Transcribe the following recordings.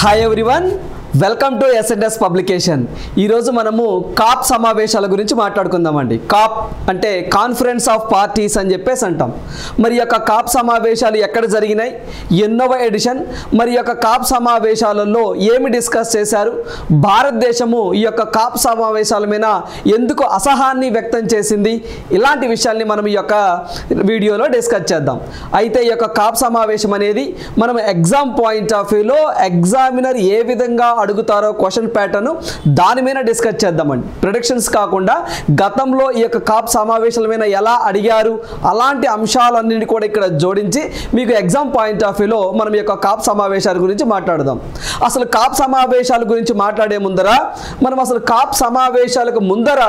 Hi everyone, welcome to SNS publication. ఈరోజు మనము cap సమావేశాల గురించి మాట్లాడుకుందామండి. కాప్ అంటే కాన్ఫరెన్స్ ఆఫ్ పార్టీస్ అని చెప్పేసి అంటాం. మరి యొక్క కాప్ సమావేశాలు ఎక్కడ జరిగినాయి, ఎన్నవ ఎడిషన్, మరి యొక్క కాప్ సమావేశాలలో ఏమి డిస్కస్ చేశారు, భారతదేశము ఈ యొక్క కాప్ సమావేశాల మీద ఎందుకు అసహనాన్ని వ్యక్తం చేసింది, ఇలాంటి విషయాల్ని మనం ఈ యొక్క వీడియోలో డిస్కస్ చేద్దాం. అయితే ఈ యొక్క కాప్ సమావేశం అనేది మనం ఎగ్జామ్ పాయింట్ ఆఫ్ వ్యూలో ఎగ్జామినర్ ఏ విధంగా అడుగుతారో క్వశ్చన్ ప్యాటర్న్ దాని మీద డిస్కస్ చేద్దామండి. ప్రిడిక్షన్స్ కాకుండా గతంలో ఈ యొక్క కాప్ సమావేశాల మీద ఎలా అడిగారు అలాంటి అంశాలన్నింటినీ కూడా ఇక్కడ జోడించి మీకు ఎగ్జామ్ పాయింట్ ఆఫ్ వ్యూలో మనం ఈ యొక్క కాప్ సమావేశాల గురించి మాట్లాడదాం. అసలు కాప్ సమావేశాల గురించి మాట్లాడే ముందర మనం అసలు కాప్ సమావేశాలకు ముందర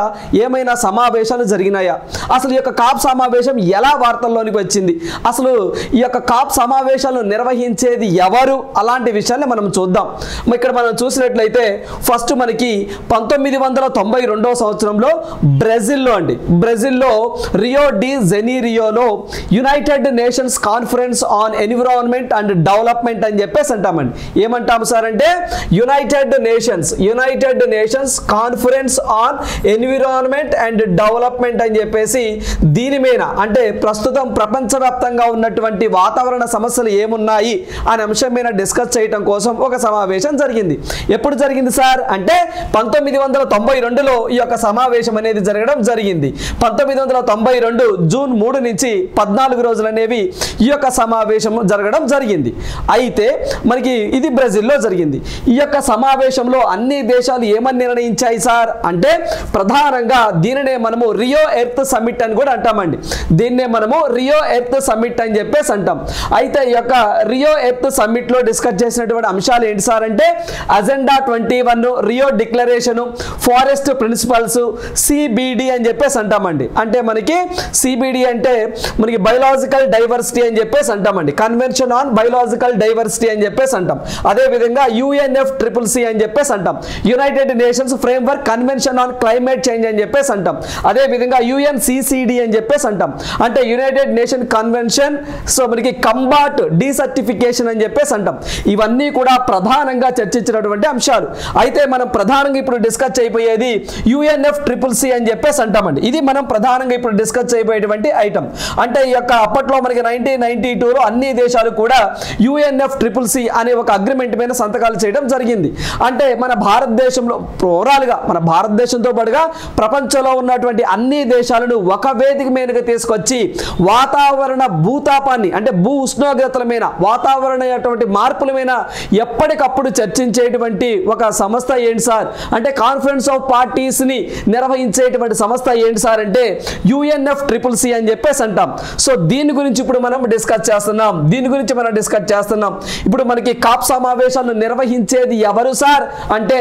ఏమైనా సమావేశాలు జరిగినాయా, అసలు ఈ యొక్క కాప్ సమావేశం ఎలా వార్తల్లోనికి వచ్చింది, అసలు ఈ యొక్క కాప్ సమావేశాలను నిర్వహించేది ఎవరు, అలాంటి విషయాన్ని మనం చూద్దాం. ఇక్కడ మనం చూసినట్లయితే ఫస్ట్ మనకి 1992 సంవత్సరంలో బ్రెజిల్లో రియో డి జెనీరియోలో United Nations conference on environment and development అని చెప్పేసి అంటామండి. ఏమంటాము సార్ అంటే United Nations conference on environment and development అని చెప్పేసి దీని మీద అంటే ప్రస్తుతం ప్రపంచవ్యాప్తంగా ఉన్నటువంటి వాతావరణ సమస్యలు ఏమున్నాయి అనే అంశం మీద డిస్కస్ చేయడం కోసం ఒక సమావేశం జరిగింది. ఎప్పుడు జరిగింది సార్ అంటే 1992లో ఈ యొక్క సమావేశం అనేది జరగడం జరిగింది. 1992 జూన్ 3 నుంచి 14 రోజులు అనేవి ఈ యొక్క సమావేశం జరగడం జరిగింది. అయితే మనకి ఇది బ్రెజిల్లో జరిగింది. ఈ యొక్క సమావేశంలో అన్ని దేశాలు ఏమని నిర్ణయించాయి సార్ అంటే ప్రధానంగా దీనినే మనము రియో ఎర్త్ సమ్మిట్ అని కూడా అంటామండి. దీన్నే మనము రియో ఎర్త్ సమ్మిట్ అని చెప్పేసి అంటాం. అయితే ఈ యొక్క రియో ఎర్త్ సమ్మిట్ లో డిస్కస్ చేసినటువంటి అంశాలు ఏంటి సార్ అంటే Agenda 21, Rio declaration, forest principles, CBD అని చెప్పేసి అంటామండి. అంటే మనకి సిబిడి అంటే మనకి బయోలాజికల్ డైవర్సిటీ అని చెప్పేసి అంటామండి. కన్వెన్షన్ ఆన్ బయోలాజికల్ డైవర్సిటీ అని చెప్పేసి అంటాం. అదే విధంగా UNFCCC అని చెప్పేసి అంటాం. United Nations framework convention on climate change అని చెప్పేసి అంటాం. అదే విధంగా UNCCD అని చెప్పేసి అంటాం. అంటే యునైటెడ్ నేషన్ కన్వెన్షన్ సో మనకి కంబాట్ డీసర్టిఫికేషన్ అని చెప్పేసి అంటాం. ఇవన్నీ కూడా ప్రధానంగా చర్చించినటువంటి అంశాలు. అయితే మనం ప్రధానంగా ఇప్పుడు డిస్కస్ చేయబోయేది UNFCCC అని చెప్పేసి అంటామండి. ఇది మనం ప్రధానంగా ఇప్పుడు డిస్కస్ చేయబోయేటువంటి ఐటమ్. అంటే ఈ యొక్క అప్పట్లో మనకి 1992లో అన్ని దేశాలు కూడా UNFCCC అనే ఒక అగ్రిమెంట్ మీద సంతకాలు చేయడం జరిగింది. అంటే మన భారతదేశంలో ఓవరాల్గా మన భారతదేశంతో పాటుగా ప్రపంచంలో ఉన్నటువంటి అన్ని దేశాలను ఒక వేదిక మీదకి తీసుకొచ్చి వాతావరణ భూతాపాన్ని అంటే భూ ఉష్ణోగ్రతల మీద వాతావరణ మార్పుల మీద ఎప్పటికప్పుడు చర్చించేటువంటి ఒక సంస్థ ఏంటి సార్ అంటే కాన్ఫరెన్స్ ఆఫ్ పార్టీస్ ని నిర్వహించేటువంటి సంస్థ ఏంటి సార్ అంటే UNFCCC అని చెప్పేసి అంటాం. సో దీని గురించి ఇప్పుడు మనం డిస్కస్ చేస్తున్నాం. ఇప్పుడు మనకి కాప్ సమావేశాలను నిర్వహించేది ఎవరు సార్ అంటే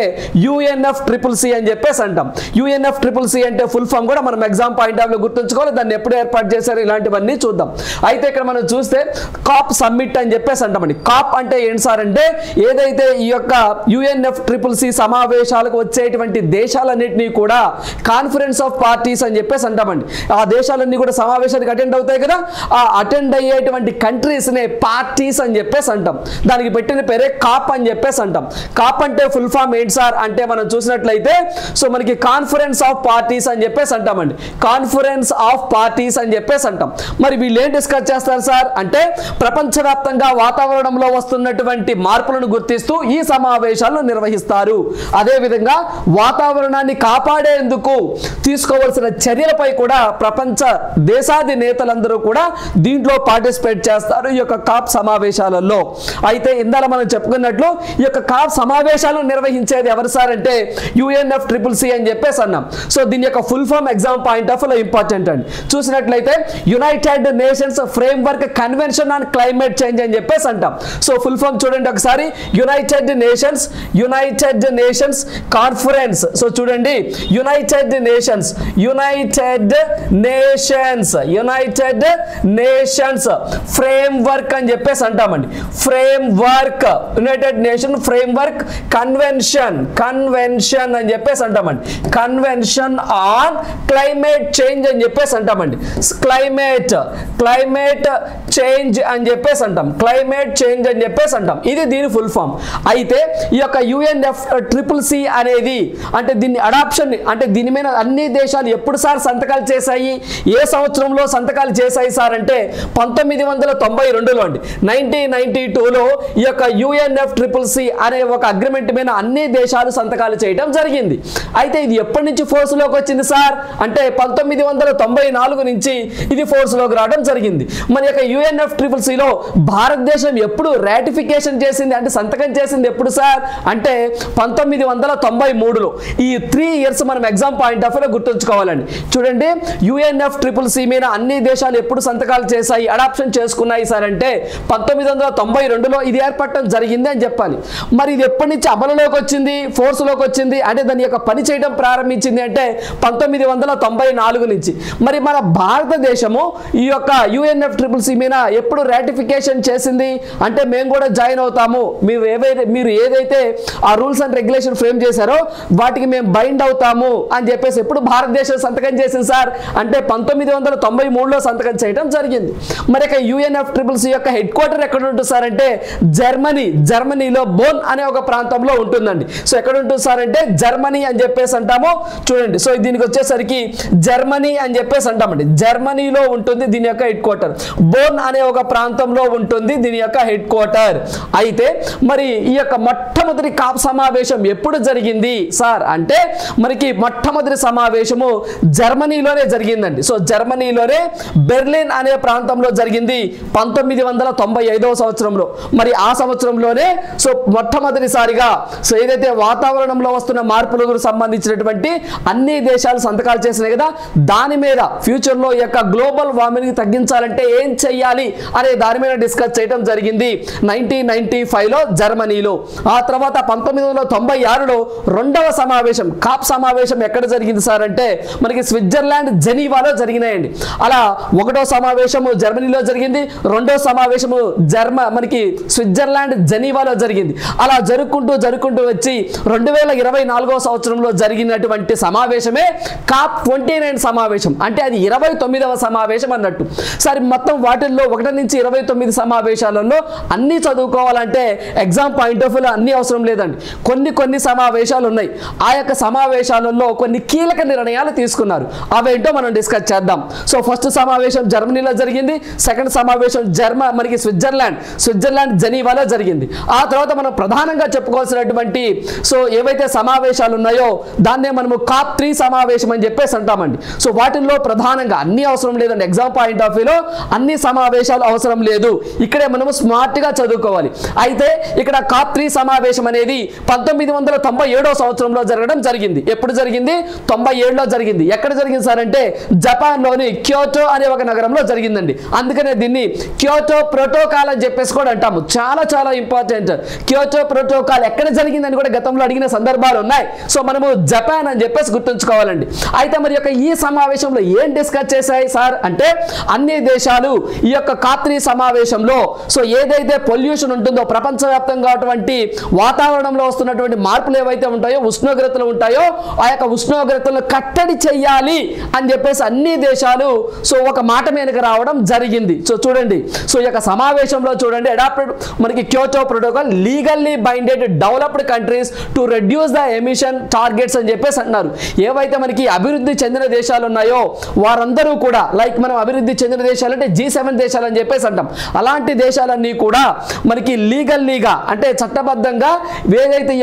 UNFCCC అని చెప్పేసి అంటాం. UNFCCC అంటే ఫుల్ ఫామ్ కూడా మనం ఎగ్జామ్ పాయింట్ ఆఫ్ లో గుర్తుంచుకోవాలి, దాన్ని ఎప్పుడు ఏర్పాటు చేశారు ఇలాంటివన్నీ చూద్దాం. అయితే ఇక్కడ మనం చూస్తే కాప్ సమ్మిట్ అని చెప్పేసి అంటామండి. కాప్ అంటే ఏంటి సార్ అంటే ఏదైతే ఈ యొక్క UNFCCC సమావేశాలకు వచ్చేటువంటి దేశాలన్నింటినీ కూడా కాన్ఫరెన్స్ ఆఫ్ పార్టీస్ అని చెప్పేసి అంటామండి. ఆ దేశాలన్నీ కూడా సమావేశానికి అటెండ్ అవుతాయి కదా, ఆ అటెండ్ అయ్యేటువంటి కంట్రీస్ నే పార్టీస్ అని చెప్పేసి అంటాం. దానికి పెట్టిన పేరే కాప్ అని చెప్పేసి అంటాం. కాప్ అంటే ఫుల్ ఫామ్ ఏంటి సార్ అంటే మనం చూసినట్లయితే సో మనకి కాన్ఫరెన్స్ ఆఫ్ పార్టీస్ అని చెప్పేసి అంటామండి. కాన్ఫరెన్స్ ఆఫ్ పార్టీస్ అని చెప్పేసి అంటాం. మరి వీళ్ళు ఏం డిస్కస్ చేస్తారు సార్ అంటే ప్రపంచవ్యాప్తంగా వాతావరణంలో వస్తున్నటువంటి మార్పులను గుర్తిస్తూ ఈ సమావేశాలను నిర్వహిస్తారు. అదేవిధంగా వాతావరణాన్ని కాపాడేందుకు తీసుకోవాల్సిన చర్యలపై కూడా ప్రపంచ దేశాది నేతలందరూ కూడా దీంట్లో పార్టిసిపేట్ చేస్తారు ఈ యొక్క కాప్ సమావేశాలలో. అయితే ఇందాక మనం చెప్పుకున్నట్లు ఈ యొక్క కాప్ సమావేశాలను నిర్వహించేది ఎవరు సార్ అంటే UNFCCC అని చెప్పేసి అన్నాం. సో దీని యొక్క full form exam point of లో ఇంపార్టెంట్ అండి. చూసినట్లయితే United Nations framework convention on climate change అని చెప్పేసి అంటాం. సో ఫుల్ ఫామ్ చూడండి ఒకసారి, యునైటెడ్ నేషన్స్ కాన్ఫరెన్స్. సో చూడండి, యునైటెడ్ నేషన్స్ ఫ్రేమ్వర్క్ అని చెప్పేసి అంటామండి. Framework, United Nation framework convention అని చెప్పేసి అంటామండి. కన్వెన్షన్ ఆన్ క్లైమేట్ చేంజ్ అని చెప్పేసి అంటామండి. క్లైమేట్ చేంజ్ అని చెప్పేసి అంటాం. ఇది దీని ఫుల్ ఫామ్. అయితే ఈ యొక్క UNFCCC అనేది అంటే దీన్ని అడాప్షన్ అంటే దీని మీద అన్ని దేశాలు ఎప్పుడు సార్ సంతకాలు చేశాయి, ఏ సంవత్సరంలో సంతకాలు చేశాయి సార్ అంటే 1992లో అండి. 1992లో ఈ యొక్క UNFCCC అనే ఒక అగ్రిమెంట్ మీద అన్ని దేశాలు సంతకాలు చేయడం జరిగింది. అయితే ఇది ఎప్పటి నుంచి ఫోర్స్లోకి వచ్చింది సార్ అంటే 1994 నుంచి ఇది ఫోర్స్లోకి రావడం జరిగింది. మరి యొక్క UNFCCCలో భారతదేశం ఎప్పుడు రాటిఫికేషన్ చేసింది అంటే సంతకం చేసింది ఎప్పుడు సార్ అంటే 1993లో. ఈ 3 ఇయర్స్ మనం ఎగ్జామ్ పాయింట్ ఆఫ్ వ్యూలో గుర్తుంచుకోవాలండి. చూడండి, UNFCCC మీద అన్ని దేశాలు ఎప్పుడు సంతకాలు చేశాయి, అడాప్షన్ చేసుకున్నాయి సార్ అంటే 1992లో ఇది ఏర్పడటం జరిగింది అని చెప్పాలి. మరి ఇది ఎప్పటి నుంచి అమలులోకి వచ్చింది, ఫోర్స్లోకి వచ్చింది అంటే దాని యొక్క పని చేయడం ప్రారంభించింది అంటే 1994 నుంచి. మరి మన భారతదేశము ఈ యొక్క UNFCCC మీద ఎప్పుడు రాటిఫికేషన్ చేసింది అంటే మేము కూడా జాయిన్ అవుతాము, మీరు ఏదైతే ఆ రూల్స్ అండ్ రెగ్యులేషన్ ఫ్రేమ్ చేశారో వాటికి మేము బైండ్ అవుతాము అని చెప్పేసి ఎప్పుడు భారతదేశం సంతకం చేసింది సార్ అంటే 1993లో సంతకం చేయడం జరిగింది. మరి ఇక UNFCCC యొక్క హెడ్ క్వార్టర్ ఎక్కడ ఉంటుంది సార్ అంటే జర్మనీలో బోన్ అనే ఒక ప్రాంతంలో ఉంటుందండి. సో ఎక్కడ ఉంటుంది సార్ అంటే జర్మనీ అని చెప్పేసి అంటాము. చూడండి, సో దీనికి వచ్చేసరికి జర్మనీ అని చెప్పేసి అంటామండి. జర్మనీలో ఉంటుంది దీని యొక్క హెడ్ క్వార్టర్. బోన్ అనే ఒక ప్రాంతంలో ఉంటుంది దీని యొక్క హెడ్ క్వార్టర్. అయితే మరి ఈ యొక్క మొట్టమొదటి కాప్ సమావేశం ఎప్పుడు జరిగింది సార్ అంటే మనకి మొట్టమొదటి సమావేశము జర్మనీలోనే జరిగిందండి. సో జర్మనీలోనే బెర్లిన్ అనే ప్రాంతంలో జరిగింది 1995వ సంవత్సరంలో. మరి ఆ సంవత్సరంలోనే సో మొట్టమొదటిసారిగా సో ఏదైతే వాతావరణంలో వస్తున్న మార్పులకు సంబంధించినటువంటి అన్ని దేశాలు సంతకాలు చేసినాయి కదా, దాని మీద ఫ్యూచర్లో ఈ యొక్క గ్లోబల్ వార్మింగ్ తగ్గించాలంటే ఏం చెయ్యాలి అనే దాని మీద డిస్కస్ చేయడం జరిగింది 1995లో జర్మనీలో. ఆ తర్వాత 1996లో రెండవ సమావేశం కాప్ సమావేశం ఎక్కడ జరిగింది సార్ అంటే మనకి స్విట్జర్లాండ్ జెనీవాలో జరిగినాయండి. అలా ఒకటో సమావేశము జర్మనీలో జరిగింది, రెండో సమావేశము మనకి స్విట్జర్లాండ్ జెనీవాలో జరిగింది. అలా జరుపుకుంటూ వచ్చి 2024వ సంవత్సరంలో జరిగినటువంటి సమావేశమే కాప్ 29 సమావేశం అంటే అది 29వ సమావేశం అన్నట్టు. సరే, మొత్తం వాటిల్లో 1 నుంచి 29 సమావేశాలలో అన్ని చదువుకోవాలంటే ఎగ్జామ్ పాయింట్ ఆఫ్ వ్యూలో అన్ని అవసరం లేదండి. కొన్ని సమావేశాలు ఉన్నాయి. ఆ యొక్క సమావేశాలలో కొన్ని కీలక నిర్ణయాలు తీసుకున్నారు. అవేంటో మనం డిస్కస్ చేద్దాం. సో ఫస్ట్ సమావేశం జర్మనీలో జరిగింది, సెకండ్ సమావేశం మనకి స్విట్జర్లాండ్ జెనీవాలో జరిగింది. ఆ తర్వాత మనం ప్రధానంగా చెప్పుకోవాల్సినటువంటి సో ఏవైతే సమావేశాలు ఉన్నాయో దాన్నే మనము కాప్ 3 సమావేశం అని చెప్పేసి అంటామండి. సో వాటిల్లో ప్రధానంగా అన్ని అవసరం లేదండి. ఎగ్జామ్ పాయింట్ ఆఫ్ వ్యూలో అన్ని సమావేశాలు అవసరం లేదు. ఇక్కడే మనము స్మార్ట్ గా చదువుకోవాలి. అయితే ఇక్కడ కాప్ 3 సమావేశం అనేది 1997వ సంవత్సరంలో జరగడం జరిగింది. ఎప్పుడు జరిగింది? 97లో జరిగింది. ఎక్కడ జరిగింది సార్ అంటే జపాన్లోని క్యోటో అనే ఒక నగరంలో జరిగిందండి. అందుకనే దీన్ని క్యోటో ప్రోటోకాల్ అని చెప్పేసి కూడా అంటాము. చాలా ఇంపార్టెంట్. క్యోటో ప్రోటోకాల్ ఎక్కడ జరిగిందని కూడా గతంలో అడిగిన సందర్భాలు ఉన్నాయి. సో మనము జపాన్ అని చెప్పేసి గుర్తుంచుకోవాలండి. అయితే మరి యొక్క ఈ సమావేశంలో ఏం డిస్కస్ చేశాయి సార్ అంటే అన్ని దేశాలు ఈ యొక్క కాప్ 3 సమావేశంలో సో ఏదైతే పొల్యూషన్ ఉంటుందో ప్రపంచవ్యాప్తంగా అటువంటి వాతావరణంలో వస్తున్నటువంటి మార్పులు ఏవైతే ఉంటాయో ఉష్ణోగ్రతలు ఉంటాయో ఆ యొక్క ఉష్ణోగ్రతలను కట్టడి చేయాలి అని చెప్పేసి అన్ని దేశాలు సో ఒక మాట మీదకి రావడం జరిగింది. సో చూడండి, సో ఈ యొక్క సమావేశంలో చూడండి అడాప్టెడ్ మనకి Kyoto protocol legally binded developed countries to reduce the emission targets అని చెప్పేసి అంటున్నారు. ఏవైతే మనకి అభివృద్ధి చెందిన దేశాలు ఉన్నాయో వారందరూ కూడా లైక్ మనం అభివృద్ధి చెందిన దేశాలు అంటే G7 దేశాలు అని చెప్పేసి అంటాం. అలాంటి దేశాలన్నీ కూడా మనకి లీగా అంటే చట్టబద్ధంగా ఏదైతే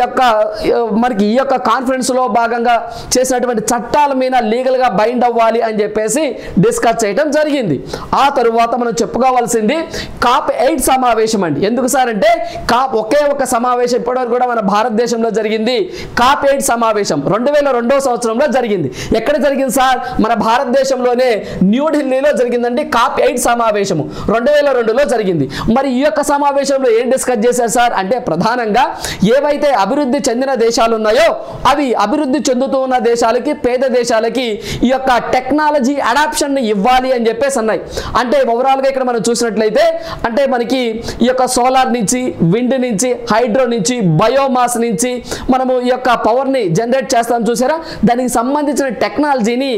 మనకి ఈ యొక్క కాన్ఫరెన్స్ లో భాగంగా చేసినటువంటి చట్టాల మీద లీగల్ గా బైండ్ అవ్వాలి అని చెప్పేసి డిస్కస్ చేయడం జరిగింది. ఆ తరువాత మనం చెప్పుకోవాల్సింది కాప్ 8 సమావేశం అండి. ఎందుకు సార్ అంటే ఒకే ఒక సమావేశం ఇప్పటివరకు కూడా మన భారతదేశంలో జరిగింది. కాప్ 8 సమావేశం 2002వ సంవత్సరంలో జరిగింది. ఎక్కడ జరిగింది సార్? మన భారతదేశంలోనే న్యూఢిల్లీలో జరిగిందండి. కాప్ 8 సమావేశము 2002లో జరిగింది. మరి ఈ యొక్క సమావేశంలో ఏం డిస్కస్ చేశారు సార్ అంటే ప్రధానంగా ఏవైతే అభివృద్ధి చెందిన దేశాలు ఉన్నాయో అవి అభివృద్ధి చెందుతూ ఉన్న దేశాలకి, పేద దేశాలకి ఈ యొక్క టెక్నాలజీ అడాప్షన్ ఇవ్వాలి అని చెప్పేసి అన్నాయి. అంటే ఓవరాల్గా ఇక్కడ మనం చూసినట్లయితే అంటే మనకి ఈ యొక్క సోలార్ నుంచి, విండ్ నుంచి, హైడ్రో నుంచి, బయోమాస్ నుంచి మనము ఈ యొక్క పవర్ని జనరేట్ చేస్తాం చూసారా, దానికి సంబంధించిన టెక్నాలజీని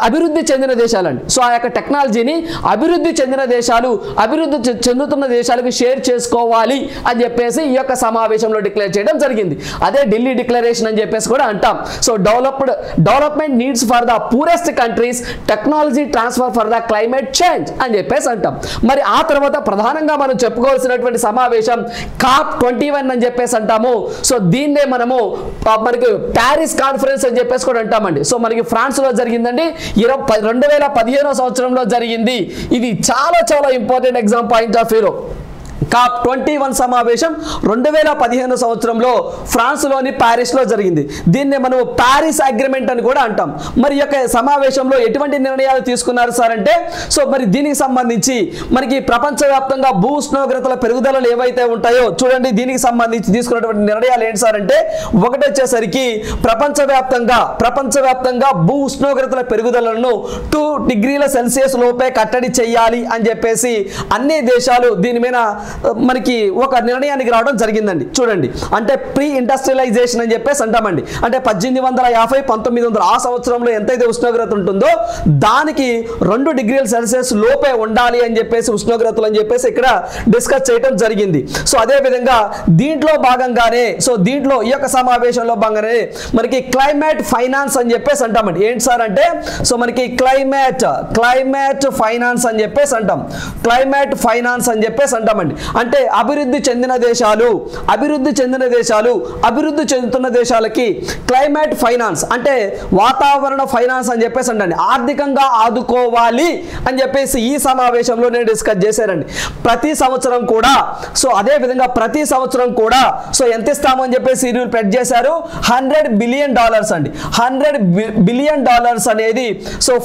అభివృద్ధి చెందిన దేశాలండి. సో ఆ యొక్క టెక్నాలజీని అభివృద్ధి చెందిన దేశాలు, అభివృద్ధి చెందుతున్న దేశాలకు షేర్ చేసుకోవాలి అని చెప్పేసి ఈ యొక్క సమావేశంలో డిక్లేర్ చేయడం జరిగింది. అదే ఢిల్లీ డిక్లరేషన్ అని చెప్పేసి కూడా అంటాం. So development needs for the poorest countries, technology transfer for the climate change అని చెప్పేసి అంటాం. మరి ఆ తర్వాత ప్రధానంగా మనం చెప్పుకోవాల్సినటువంటి సమావేశం COP21 అని చెప్పేసి అంటాము. సో దీన్నే మనము మనకి ప్యారిస్ కాన్ఫరెన్స్ అని చెప్పేసి కూడా అంటామండి. సో మనకి ఫ్రాన్స్ లో జరిగిందండి, 2015 సంవత్సరంలో జరిగింది. ఇది చాలా చాలా ఇంపార్టెంట్ ఎగ్జామ్ పాయింట్ ఆఫ్ వ్యూలో. COP21 సమావేశం 2015 సంవత్సరంలో ఫ్రాన్స్లోని ప్యారిస్లో జరిగింది. దీన్నే మనం ప్యారిస్ అగ్రిమెంట్ అని కూడా అంటాం. మరి యొక్క సమావేశంలో ఎటువంటి నిర్ణయాలు తీసుకున్నారు సార్ అంటే, సో మరి దీనికి సంబంధించి మనకి ప్రపంచవ్యాప్తంగా భూ ఉష్ణోగ్రతల పెరుగుదలలు ఏవైతే ఉంటాయో చూడండి, దీనికి సంబంధించి తీసుకున్నటువంటి నిర్ణయాలు ఏంటి సార్ అంటే, ఒకటి వచ్చేసరికి ప్రపంచవ్యాప్తంగా భూ ఉష్ణోగ్రతల పెరుగుదలను 2 డిగ్రీల సెల్సియస్ లోపే కట్టడి చేయాలి అని చెప్పేసి అన్ని దేశాలు దీని మీద మనకి ఒక నిర్ణయానికి రావడం జరిగిందండి. చూడండి, అంటే ప్రీ ఇండస్ట్రియలైజేషన్ అని చెప్పేసి అంటామండి. అంటే 1850, 1900 ఆ సంవత్సరంలో ఎంతైతే ఉష్ణోగ్రత ఉంటుందో దానికి 2 డిగ్రీల సెల్సియస్ లోపే ఉండాలి అని చెప్పేసి ఉష్ణోగ్రతలు అని చెప్పేసి ఇక్కడ డిస్కస్ చేయడం జరిగింది. సో అదే విధంగా దీంట్లో భాగంగానే దీంట్లో ఈ యొక్క సమావేశంలో భాగంగానే మనకి క్లైమేట్ ఫైనాన్స్ అని చెప్పేసి అంటామండి. ఏంటి సార్ అంటే, సో మనకి క్లైమేట్ ఫైనాన్స్ అని చెప్పేసి అంటాం. క్లైమేట్ ఫైనాన్స్ అని చెప్పేసి అంటామండి. అంటే అభివృద్ధి చెందిన దేశాలు అభివృద్ధి చెందుతున్న దేశాలకి క్లైమేట్ ఫైనాన్స్ అంటే వాతావరణ ఫైనాన్స్ అని చెప్పేసి అంటండి, ఆర్థికంగా ఆదుకోవాలి అని చెప్పేసి ఈ సమావేశంలో నేను డిస్కస్ చేశారండి. ప్రతి సంవత్సరం కూడా అదే విధంగా ప్రతి సంవత్సరం కూడా ఎంత ఇస్తాము అని చెప్పేసి వీళ్ళు ప్రెడ్ చేశారు, $100 బిలియన్ అండి. $100 బిలియన్ అనేది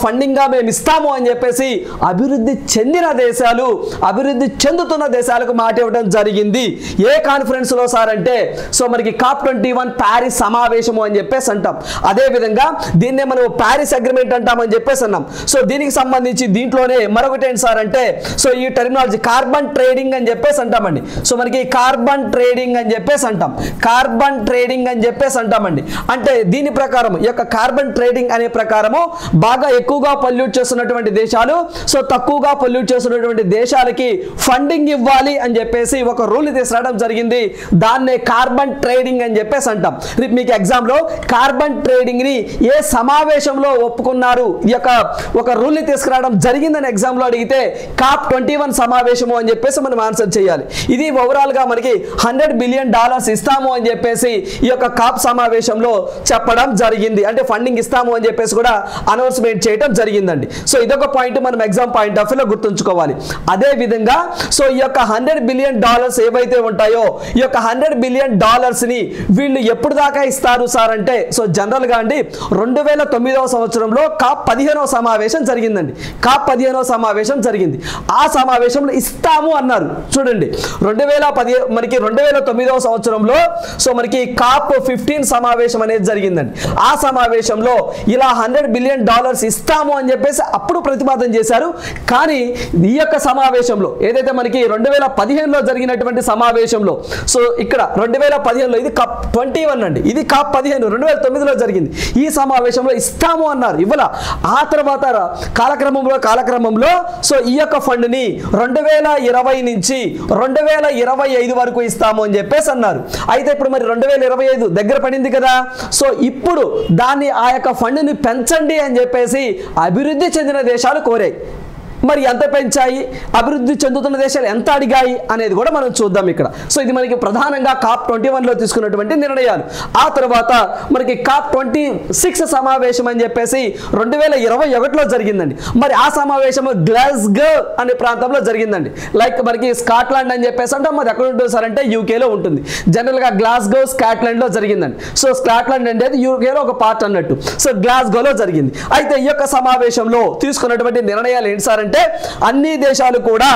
ఫండింగ్ గా మేము ఇస్తాము అని చెప్పేసి అభివృద్ధి చెందిన దేశాలు, అభివృద్ధి చెందుతున్న దేశాలకు మాట ఇవ్వడం జరిగింది. ఏ కాన్ఫరెన్స్ లో సార్ అంటే, మనకి COP21 ప్యారిస్ సమావేశము అని చెప్పేసి అంటాం. అదే విధంగా దీన్నే మనం ప్యారిస్ అగ్రిమెంట్ అంటామని చెప్పేసి అన్నాం. దీనికి సంబంధించి దీంట్లోనే మరొకటి ఏంటి సార్ అంటే, ఈ టెర్మినాలజీ కార్బన్ ట్రేడింగ్ అని చెప్పేసి అంటామండి. మనకి కార్బన్ ట్రేడింగ్ అని చెప్పేసి అంటాం. కార్బన్ ట్రేడింగ్ అని చెప్పేసి అంటామండి. అంటే దీని ప్రకారం ఈ యొక్క కార్బన్ ట్రేడింగ్ అనే ప్రకారము బాగా ఎక్కువగా పొల్యూట్ చేస్తున్నటువంటి దేశాలు తక్కువగా పొల్యూట్ చేస్తున్నటువంటి దేశాలకి ఫండింగ్ ఇవ్వాలి అని చెప్పేసి ఒక రూల్ తీసుకురావడం జరిగింది. దాన్నే కార్బన్ ట్రేడింగ్ అని చెప్పేసి అంటాం. మీకు ఎగ్జామ్ లో కార్బన్ ట్రేడింగ్ ని ఏ సమావేశంలో ఒప్పుకున్నారు, ఈ యొక్క ఒక రూల్ ని తీసుకురావడం జరిగిందని ఎగ్జామ్ లో అడిగితే COP21 సమావేశము అని చెప్పేసి మనం ఆన్సర్ చేయాలి. ఇది ఓవరాల్ గా మనకి $100 బిలియన్ ఇస్తాము అని చెప్పేసి ఈ యొక్క COP సమావేశంలో చెప్పడం జరిగింది. అంటే ఫండింగ్ ఇస్తాము అని చెప్పేసి కూడా అనౌన్స్మెంట్ చేయడం జరిగిందండి. ఇదొక పాయింట్ మనం ఎగ్జామ్ పాయింట్ ఆఫ్ వ్యూలో గుర్తుంచుకోవాలి. అదే విధంగా ఈ యొక్క $100 బిలియన్ ఏవైతే ఉంటాయో ఈ యొక్క $100 బిలియన్ ని వీళ్ళు ఎప్పుడు దాకా ఇస్తారు సార్ అంటే, జనరల్ గా అండి 2009 సంవత్సరంలో COP15 సమావేశం జరిగిందండి. COP15 సమావేశం జరిగింది. ఆ సమావేశంలో ఇస్తాము అన్నారు. చూడండి, 2009 సంవత్సరంలో మనకి COP15 సమావేశం అనేది జరిగిందండి. ఆ సమావేశంలో ఇలా $100 బిలియన్ ఇస్తాము అని చెప్పేసి అప్పుడు ప్రతిపాదన చేశారు. కానీ ఈ యొక్క సమావేశంలో ఏదైతే మనకి 2015లో జరిగినటువంటి సమావేశంలో ఇక్కడ 2015లో ఇది COP21 అండి, ఇది COP15 2009లో జరిగింది. ఈ సమావేశంలో ఇస్తాము అన్నారు, ఇవ్వాల. ఆ తర్వాత కాలక్రమంలో ఈ యొక్క ఫండ్ ని 2020 నుంచి 2025 వరకు ఇస్తాము అని చెప్పేసి అన్నారు. అయితే ఇప్పుడు మరి 2025 దగ్గర పడింది కదా, ఇప్పుడు దాన్ని ఆ యొక్క ఫండ్ ని పెంచండి అని చెప్పేసి అభివృద్ధి చెందిన దేశాలు కోరాయి. మరి ఎంత పెంచాయి, అభివృద్ధి చెందుతున్న దేశాలు ఎంత అడిగాయి అనేది కూడా మనం చూద్దాం ఇక్కడ. ఇది మనకి ప్రధానంగా COP21లో తీసుకున్నటువంటి నిర్ణయాలు. ఆ తర్వాత మనకి COP26 సమావేశం అని చెప్పేసి 2021లో జరిగిందండి. మరి ఆ సమావేశం గ్లాస్గో అనే ప్రాంతంలో జరిగిందండి. లైక్ మనకి స్కాట్లాండ్ అని చెప్పేసి అంటే మరి ఎక్కడ ఉంటుంది సార్ అంటే యూకేలో ఉంటుంది. జనరల్గా గ్లాస్గో స్కాట్లాండ్లో జరిగిందండి. స్కాట్లాండ్ అనేది యూకేలో ఒక పార్ట్ అన్నట్టు. గ్లాస్గోలో జరిగింది. అయితే ఈ యొక్క సమావేశంలో తీసుకున్నటువంటి నిర్ణయాలు ఏంటి సార్ అంటే, అన్ని దేశాలు కూడా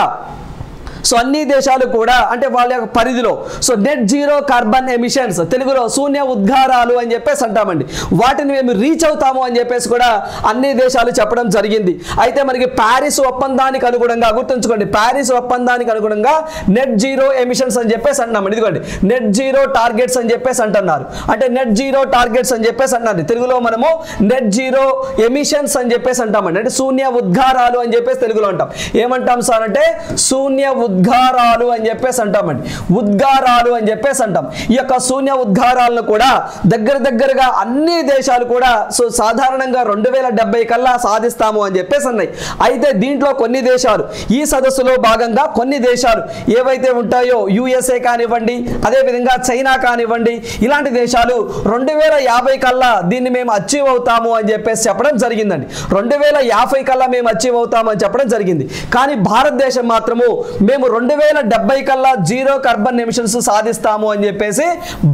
సో అన్ని దేశాలు కూడా అంటే వాళ్ళ యొక్క పరిధిలో so net zero carbon emissions, తెలుగులో శూన్య ఉద్గారాలు అని చెప్పేసి అంటామండి, వాటిని మేము రీచ్ అవుతాము అని చెప్పేసి కూడా అన్ని దేశాలు చెప్పడం జరిగింది. అయితే మనకి ప్యారిస్ ఒప్పందానికి అనుగుణంగా గుర్తుంచుకోండి, ప్యారిస్ ఒప్పందానికి అనుగుణంగా నెట్ జీరో ఎమిషన్స్ అని చెప్పేసి అంటున్నాం. ఇదిగోండి నెట్ జీరో టార్గెట్స్ అని చెప్పేసి అంటున్నారు. అంటే నెట్ జీరో టార్గెట్స్ అని చెప్పేసి అంటున్నారు, తెలుగులో మనము నెట్ జీరో ఎమిషన్స్ అని చెప్పేసి అంటామండి. అంటే శూన్య ఉద్గారాలు అని చెప్పేసి తెలుగులో అంటాం. ఏమంటాం సార్ అంటే శూన్య ఉద్గారాలు అని చెప్పేసి అంటామండి, ఉద్గారాలు అని చెప్పేసి అంటాం. ఈ యొక్క శూన్య ఉద్గారాలను కూడా దగ్గరగా అన్ని దేశాలు కూడా సో సాధారణంగా 2070 కల్లా సాధిస్తాము అని చెప్పేసి అన్నాయి. అయితే దీంట్లో కొన్ని దేశాలు ఈ సదస్సులో భాగంగా కొన్ని దేశాలు ఏవైతే ఉంటాయో యుఎస్ఏ కానివ్వండి, అదేవిధంగా చైనా కానివ్వండి, ఇలాంటి దేశాలు 2050 కల్లా దీన్ని మేము అచీవ్ అవుతాము అని చెప్పేసి చెప్పడం జరిగిందండి. 2050 కల్లా మేము అచీవ్ అవుతాము అని చెప్పడం జరిగింది. కానీ భారతదేశం మాత్రము మేము 2070 కల్లా జీరో కార్బన్ ఎమిషన్స్ సాధిస్తాము అని చెప్పేసి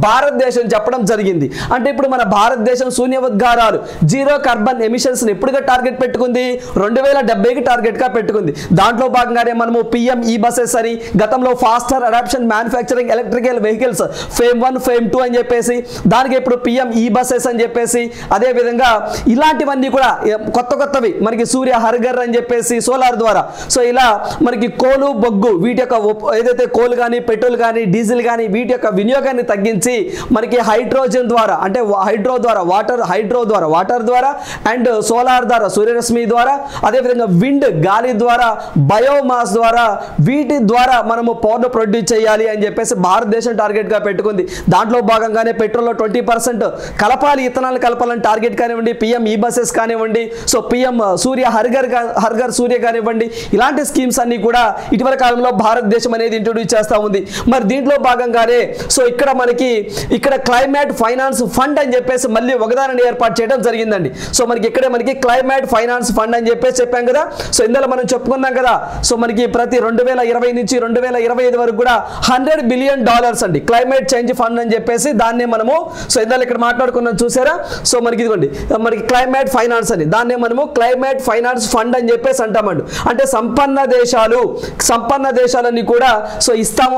భారతదేశం చెప్పడం జరిగింది. అంటే ఇప్పుడు మన భారతదేశం శూన్య ఉద్గారాలు జీరో కార్బన్ ఎమిషన్స్ ఎప్పుడుగా టార్గెట్ పెట్టుకుంది, 2070కి టార్గెట్ గా పెట్టుకుంది. దాంట్లో భాగంగానే మనము పిఎం ఈ బసెస్ అని, గతంలో faster adoption manufacturing electrical vehicles FAME 1 FAME 2 అని చెప్పేసి, దానికి ఇప్పుడు పిఎం ఈ బసెస్ అని చెప్పేసి, అదే విధంగా ఇలాంటివన్నీ కూడా కొత్తవి మనకి సూర్య హర్ఘర్ అని చెప్పేసి సోలార్ ద్వారా. సో ఇలా మనకి కోలు బొగ్గు వీటి యొక్క ఏదైతే కోలు కానీ పెట్రోల్ కానీ డీజిల్ కానీ వీటి యొక్క వినియోగాన్ని తగ్గించి మనకి హైడ్రోజన్ ద్వారా అంటే వాటర్ ద్వారా అండ్ సోలార్ ద్వారా సూర్యరశ్మి ద్వారా, అదేవిధంగా విండ్ గాలి ద్వారా, బయోమాస్ ద్వారా, వీటి ద్వారా మనము పవర్ను ప్రొడ్యూస్ చేయాలి అని చెప్పేసి భారతదేశం టార్గెట్ గా పెట్టుకుంది. దాంట్లో భాగంగానే పెట్రోల్లో 20% కలపాలి, ఇథనాల్ కలపాలని టార్గెట్ కానివ్వండి, పిఎం ఈ బసెస్ కానివ్వండి, సో పిఎం సూర్య హర్ఘర్ సూర్య కానివ్వండి, ఇలాంటి స్కీమ్స్ అన్ని కూడా ఇటీవల కాలంలో భారతదేశం అనేది ఇంట్రొడ్యూస్ చేస్తూ ఉంది. మరి దీంట్లో భాగంగానే సో ఇక్కడ క్లైమేట్ ఫైనాన్స్ ఫండ్ అని చెప్పేసి మళ్ళీ ఒకదానిని ఏర్పాటు చేయడం జరిగిందండి. సో మనకి క్లైమేట్ ఫైనాన్స్ ఫండ్ అని చెప్పేసి చెప్పాం కదా. సో ఇందులో మనం చెప్పుకున్నాం కదా, సో మనకి ప్రతి 2020 నుంచి 2025 వరకు కూడా $100 బిలియన్ అండి క్లైమేట్ చేంజ్ ఫండ్ అని చెప్పేసి దాన్నే మనము సో ఇందులో ఇక్కడ మాట్లాడుకున్నాం చూసారా. సో మనకి ఇదిగోండి మనకి క్లైమేట్ ఫైనాన్స్ అని, దాన్నే మనము క్లైమేట్ ఫైనాన్స్ ఫండ్ అని చెప్పేసి అంటామండి. అంటే సంపన్న దేశాలన్నీ కూడా సో ఇస్తాము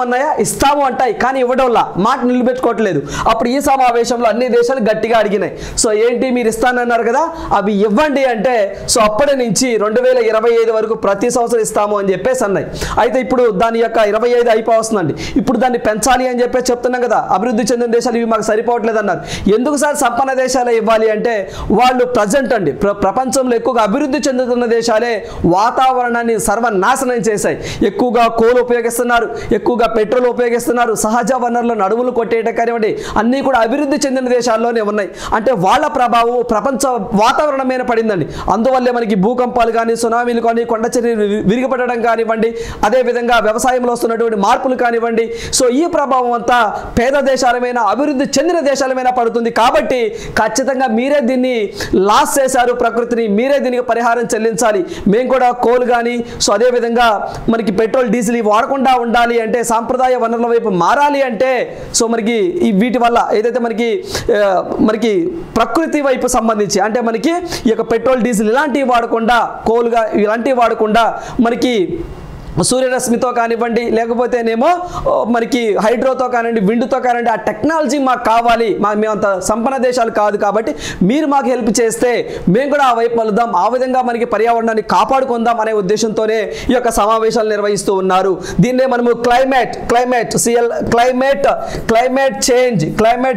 అంటాయి, కానీ ఇవ్వడంలా మాట నిలబెట్టుకోవట్లేదు. అప్పుడు ఈ సమావేశంలో అన్ని దేశాలు గట్టిగా అడిగినాయి, సో ఏంటి మీరు ఇస్తానన్నారు కదా అవి ఇవ్వండి అంటే, సో అప్పటి నుంచి 2025 వరకు ప్రతి సంవత్సరం ఇస్తాము అని చెప్పేసి అన్నాయి. అయితే ఇప్పుడు దాని యొక్క 25 అయిపోతుందండి. ఇప్పుడు దాన్ని పెంచాలి అని చెప్పేసి చెప్తున్నాం కదా, అభివృద్ధి చెందిన దేశాలు ఇవి మాకు సరిపోవట్లేదు అన్నారు. ఎందుకు సార్ సంపన్న దేశాలే ఇవ్వాలి అంటే, వాళ్ళు ప్రజెంట్ అండి ప్రపంచంలో ఎక్కువగా అభివృద్ధి చెందుతున్న దేశాలే వాతావరణాన్ని సర్వనాశనం చేశాయి. ఎక్కువగా కోల్ ఉపయోగిస్తున్నారు, ఎక్కువగా పెట్రోల్ ఉపయోగిస్తున్నారు, సహజ వనరులను అడవులు కొట్టేయటం కానివ్వండి, అన్నీ కూడా అభివృద్ధి చెందిన దేశాల్లోనే ఉన్నాయి. అంటే వాళ్ళ ప్రభావం ప్రపంచ వాతావరణం మీద పడిందండి. అందువల్లే మనకి భూకంపాలు కానీ, సునామీలు కానీ, కొండ చర్యలు విరిగిపడడం కానివ్వండి, అదేవిధంగా వ్యవసాయంలో వస్తున్నటువంటి మార్పులు కానివ్వండి, సో ఈ ప్రభావం అంతా పేద దేశాల మీద అభివృద్ధి చెందిన దేశాల మీద పడుతుంది. కాబట్టి ఖచ్చితంగా మీరే దీన్ని లాస్ చేశారు ప్రకృతిని, మీరే దీనికి పరిహారం చెల్లించాలి. మేము కూడా కోల్ కానీ సో అదేవిధంగా మనకి పెట్రోల్ డీజిల్ వాడకుండా ఉండాలి అంటే, సాంప్రదాయ వనరుల వైపు మారాలి అంటే, సో మనకి ఈ వీటి వల్ల ఏదైతే మనకి ప్రకృతి వైపు సంబంధించి అంటే మనకి ఈ యొక్క పెట్రోల్ డీజిల్ ఇలాంటివి వాడకుండా, కోల్గా ఇలాంటివి వాడకుండా మనకి సూర్యరశ్మితో కానివ్వండి, లేకపోతేనేమో మనకి హైడ్రోతో కానివ్వండి, విండ్తో కానివ్వండి, ఆ టెక్నాలజీ మాకు కావాలి. మేము అంత సంపన్న దేశాలు కాదు కాబట్టి మీరు మాకు హెల్ప్ చేస్తే మేము కూడా ఆ వైపు వెళ్దాం, ఆ విధంగా మనకి పర్యావరణాన్ని కాపాడుకుందాం అనే ఉద్దేశంతోనే ఈ యొక్క సమావేశాలు నిర్వహిస్తూ ఉన్నారు. దీన్నే మనము క్లైమేట్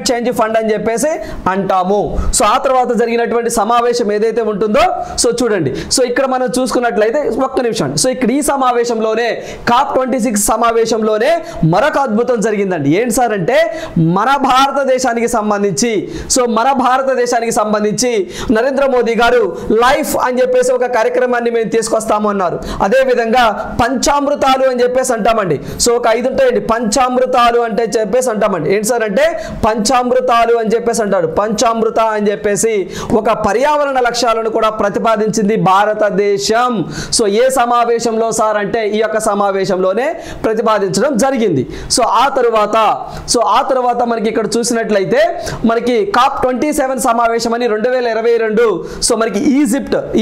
చేంజ్ ఫండ్ అని చెప్పేసి అంటాము. సో ఆ తర్వాత జరిగినటువంటి సమావేశం ఏదైతే ఉంటుందో సో చూడండి, సో ఇక్కడ మనం చూసుకున్నట్లయితే ఒక్క నిమిషం, సో ఇక్కడ ఈ సమావేశంలో COP26 సమావేశంలోనే మరొక అద్భుతం జరిగిందండి. ఏంటి సార్ అంటే మన భారతదేశానికి సంబంధించి నరేంద్ర మోదీ గారు లైఫ్ అని చెప్పేసి ఒక కార్యక్రమాన్ని మేము తీసుకొస్తాము అన్నారు. అదేవిధంగా పంచామృతాలు అని చెప్పేసి అంటామండి. సో ఒక 5 ఉంటాయండి పంచామృతాలు అంటే చెప్పేసి అంటామండి. ఏంటి సార్ అంటే పంచామృతాలు అని చెప్పేసి అంటాడు. పంచామృత అని చెప్పేసి ఒక పర్యావరణ లక్ష్యాలను కూడా ప్రతిపాదించింది భారతదేశం. సో ఏ సమావేశంలో సార్ అంటే ఈ యొక్క సమావేశంలోనే ప్రతిపాదించడం జరిగింది. సో ఆ తర్వాత మనకి ఇక్కడ చూసినట్లయితే మనకి COP 27 సమావేశం అని 2022 సో మనకి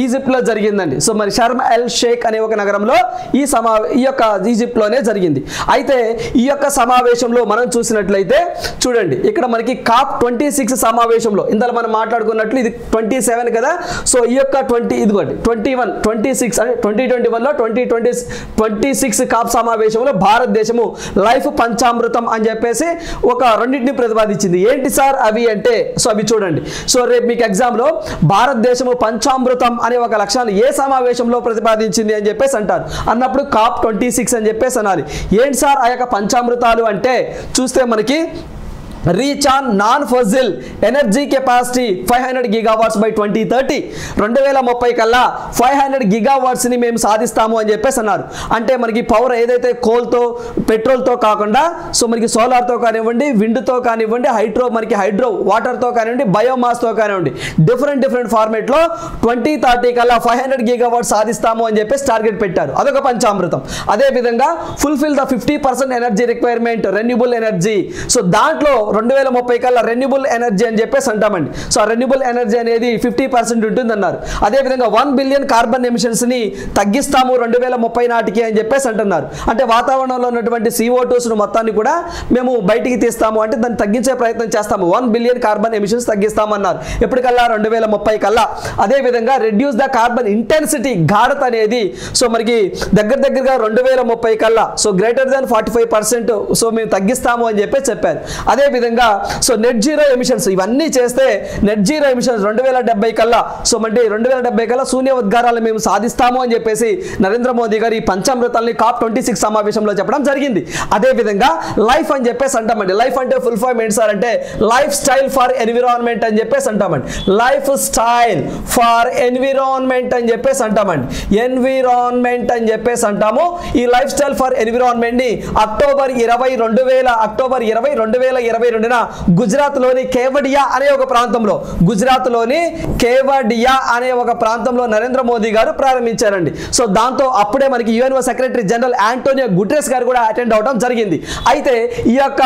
ఈజిప్ట్లో జరిగిందండి. సో మరి షర్మ్ ఎల్ షేక్ అనే ఒక నగరంలో ఈ యొక్క ఈజిప్ట్లోనే జరిగింది. అయితే ఈ యొక్క సమావేశంలో మనం చూసినట్లయితే చూడండి, ఇక్కడ మనకి COP 26 సమావేశంలో ఇందులో మనం మాట్లాడుకున్నట్లు ఇది 27 కదా. సో ఈ యొక్క 26 అంటే 2021లో 2026 COP సమావేశంలో భారతదేశము లైఫ్ పంచామృతం అని చెప్పేసి ఒక రెండింటిని ప్రతిపాదించింది. ఏంటి సార్ అవి అంటే, సో అవి చూడండి. సో రేపు మీకు ఎగ్జామ్లో భారతదేశము పంచామృతం అనే ఒక లక్ష్యాన్ని ఏ సమావేశంలో ప్రతిపాదించింది అని చెప్పేసి అంటారు. అన్నప్పుడు COP 26 అని చెప్పేసి అనాలి. ఏంటి సార్ ఆ యొక్క పంచామృతాలు అంటే చూస్తే మనకి reach on non fossil energy capacity 500 GW by 2030 2030 కల్లా 500 GW ని మేము సాధిస్తాము అని చెప్పేసి అన్నారు. అంటే మనకి పవర్ ఏదైతే కోల్తో పెట్రోల్తో కాకుండా సో మనకి సోలార్తో కానివ్వండి, విండ్తో కానివ్వండి, హైడ్రో వాటర్తో కానివ్వండి, బయోమాస్తో కానివ్వండి, డిఫరెంట్ ఫార్మేట్లో 2030 కల్లా 500 GW సాధిస్తాము అని చెప్పేసి టార్గెట్ పెట్టారు. అదొక పంచామృతం. అదేవిధంగా fulfil the 50% energy requirement renewable energy. So దాంట్లో 2030 కల్లా రెన్యూబుల్ ఎనర్జీ అని చెప్పేసి అంటామండి. సో ఆ రెన్యూబుల్ ఎనర్జీ అనేది 50% ఉంటుందన్నారు. అదేవిధంగా 1 బిలియన్ కార్బన్ ఎమిషన్స్ని తగ్గిస్తాము 2030 నాటికి అని చెప్పేసి అంటున్నారు. అంటే వాతావరణంలో ఉన్నటువంటి CO2ను మొత్తాన్ని కూడా మేము బయటికి తీస్తాము, అంటే దాన్ని తగ్గించే ప్రయత్నం చేస్తాము. 1 బిలియన్ కార్బన్ ఎమిషన్స్ తగ్గిస్తామన్నారు ఎప్పటికల్లా 2030 కల్లా. అదేవిధంగా రెడ్యూస్ ద కార్బన్ ఇంటెన్సిటీ గాఢత అనేది సో మనకి దగ్గరగా 2030 కల్లా సో గ్రేటర్ దాన్ 45% సో మేము తగ్గిస్తాము అని చెప్పేసి చెప్పారు. అదేవిధంగా సో నెట్ జీరో ఎమిషన్స్ ఇవన్నీ చేస్తే నెట్ జీరో ఎమిషన్స్ 2070 కల్లా సో అంటే 2070 కల్లా శూన్య ఉద్గారాలు మేము సాధిస్తాము అని చెప్పేసి నరేంద్ర మోదీ గారు ఈ పంచామృతాలని COP 26 సమావేశంలో చెప్పడం జరిగింది. అదేవిధంగా లైఫ్ అని చెప్పేసి అంటామండి. లైఫ్ అంటే ఫుల్ ఫామ్ ఏంటి సార్ అంటే లైఫ్ స్టైల్ ఫర్ ఎన్విరాన్మెంట్ అని చెప్పేసి అంటామండి. లైఫ్ స్టైల్ ఫర్ ఎన్విరాన్మెంట్ అని చెప్పేసి అంటామండి. ఎన్విరాన్మెంట్ అని చెప్పేసి అంటాము. ఈ లైఫ్ స్టైల్ ఫర్ ఎన్విరాన్మెంట్ ని అక్టోబర్ 20 2022 గుజరాత్లోని కేవడియా అనే ఒక ప్రాంతంలో నరేంద్ర మోదీ గారు ప్రారంభించారండి. సో దాంతో అప్పుడే మనకి UNO secretary general Antonio Guterres గారు కూడా అటెండ్ అవడం జరిగింది. అయితే ఈ యొక్క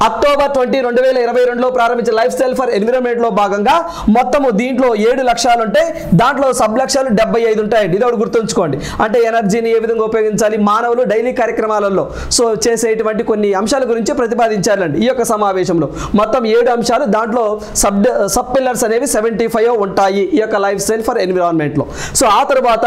అక్టోబర్ 20, 2022లో ప్రారంభించిన లైఫ్ స్టైల్ ఫర్ ఎన్విరాన్మెంట్ లో భాగంగా మొత్తము దీంట్లో 7 లక్ష్యాలు ఉంటాయి. దాంట్లో సబ్ లక్ష్యాలు 75 ఉంటాయండి. ఇది ఒకటి గుర్తుంచుకోండి. అంటే ఎనర్జీని ఏ విధంగా ఉపయోగించాలి, మానవులు డైలీ కార్యక్రమాలలో సో చేసేటువంటి కొన్ని అంశాల గురించి ప్రతిపాదించాలండి. ఈ యొక్క సమావేశంలో మొత్తం 7 అంశాలు, దాంట్లో సబ్ పిల్లర్స్ అనేవి 75 ఉంటాయి ఈ యొక్క లైఫ్ స్టైల్ ఫర్ ఎన్విరాన్మెంట్ లో. సో ఆ తర్వాత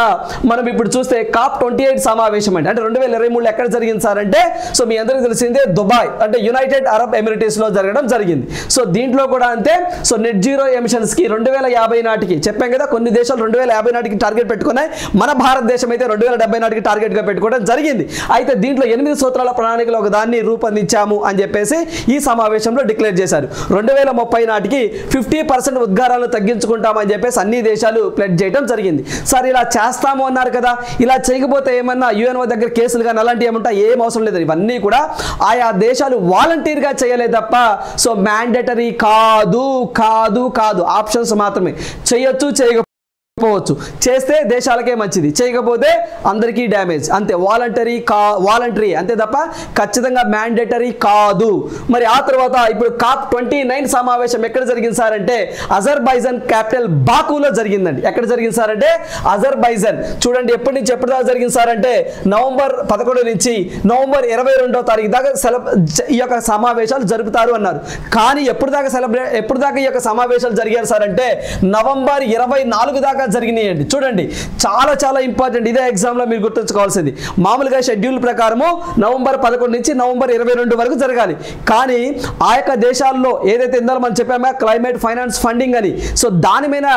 మనం ఇప్పుడు చూస్తే COP 28 సమావేశం అంటే 2023 ఎక్కడ జరిగింది సార్ అంటే సో మీ అందరికీ తెలిసిందే దుబాయ్ అంటే యునైటెడ్ అరబ్ ఎమిరేట్స్ లో జరగడం జరిగింది. సో దీంట్లో కూడా అంతే. సో నెట్ జీరో ఎమిషన్స్ కి 2050 నాటికి చెప్పాం కదా, కొన్ని దేశాలు 2050 నాటికి టార్గెట్ పెట్టుకున్నాయి. మన భారతదేశం అయితే 2070 నాటికి టార్గెట్ గా పెట్టుకోవడం జరిగింది. అయితే దీంట్లో 8 సూత్రాల ప్రణాళికలో ఒక దాన్ని రూపొందించాము అని చెప్పేసి ఈ సమావేశంలో డిక్లేర్ చేశారు. 2030 నాటికి 50% ఉద్గారాలను తగ్గించుకుంటామని చెప్పేసి అన్ని దేశాలు ప్లెడ్జ్ చేయడం జరిగింది. సార్ ఇలా చేస్తాము అన్నారు కదా, ఇలా చేయకపోతే ఏమన్నా యుఎన్ఓ దగ్గర కేసులు కానీ అలాంటివి ఏమంటా ఏం అవసరం లేదు. ఇవన్నీ కూడా ఆయా దేశాలు వాలంటీర్గా చేయలేదు తప్ప సో మ్యాండేటరీ కాదు ఆప్షన్స్ మాత్రమే. చేయొచ్చు, చేయకపోవచ్చు. చేస్తే దేశాలకే మంచిది, చేయకపోతే అందరికీ డ్యామేజ్. అంతే. వాలంటరీ అంతే తప్ప ఖచ్చితంగా మ్యాండేటరీ కాదు. మరి ఆ తర్వాత ఇప్పుడు COP 29 సమావేశం ఎక్కడ జరిగింది సార్ అంటే అజర్బైజాన్ క్యాపిటల్ బాకులో జరిగిందండి. ఎక్కడ జరిగింది సార్ అంటే అజర్బైజాన్. చూడండి ఎప్పటి నుంచి ఎప్పటి దాకా జరిగింది సార్ అంటే నవంబర్ 11 నుంచి నవంబర్ 22వ తారీఖు దాకా ఈ యొక్క సమావేశాలు జరుపుతారు అన్నారు. కానీ ఎప్పుడు దాకా ఈ యొక్క సమావేశాలు జరిగారు సార్ అంటే నవంబర్ 24 దాకా జరిగినాయండి. చూడండి చాలా ఇంపార్టెంట్. ఇదే ఎగ్జామ్ లో మీరు గుర్తుంచుకోవాల్సింది. మామూలుగా షెడ్యూల్ ప్రకారము నవంబర్ 11 నుంచి నవంబర్ 22 వరకు జరగాలి. కానీ ఆ యొక్క దేశాల్లో ఏదైతే ఇందాక మనం చెప్పామో క్లైమేట్ ఫైనాన్స్ ఫండింగ్ అని, సో దాని మీద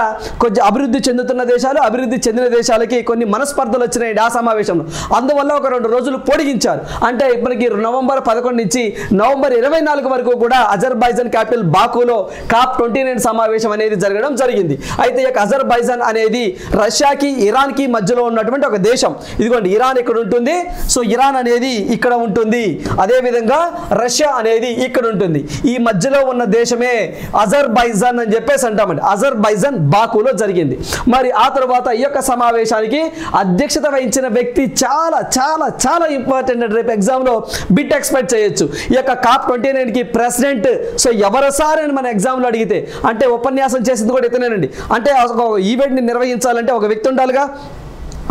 కొంచెం అభివృద్ధి చెందుతున్న దేశాలు, అభివృద్ధి చెందిన దేశాలకి కొన్ని మనస్పర్ధలు వచ్చినాయి ఆ సమావేశంలో. అందువల్ల ఒక 2 రోజులు పొడిగించారు. అంటే మనకి నవంబర్ 11 నుంచి నవంబర్ 24 వరకు కూడా అజర్బైజాన్ క్యాపిటల్ బాకులో COP 29 సమావేశం అనేది జరగడం జరిగింది. అయితే ఈ యొక్క అజర్బైజాన్ అనేది అనేది రష్యాకి ఇరాన్కి మధ్యలో ఉన్నటువంటి ఒక దేశం. ఇదిగోండి ఇరాన్ ఇక్కడ ఉంటుంది. సో ఇరాన్ అనేది ఇక్కడ ఉంటుంది. అదేవిధంగా రష్యా అనేది ఇక్కడ ఉంటుంది. ఈ మధ్యలో ఉన్న దేశమే అజర్బైజాన్ అని చెప్పేసి అంటామండి. అజర్బైజాన్ బాకులో జరిగింది. మరి ఆ తర్వాత ఈ యొక్క సమావేశానికి అధ్యక్షత వహించిన వ్యక్తి చాలా చాలా చాలా ఇంపార్టెంట్. రేపు ఎగ్జామ్లో బిట్ ఎక్స్పెక్ట్ చేయొచ్చు. ఈ యొక్క COP29కి ప్రెసిడెంట్ సో ఎవరు సార్ అని మన ఎగ్జామ్లో అడిగితే అంటే ఉపన్యాసం చేసింది కూడా ఇతనేనండి. అంటే ఒక ఈవెంట్ని నిర్వహించాలంటే ఒక వ్యక్తి ఉండాలిగా.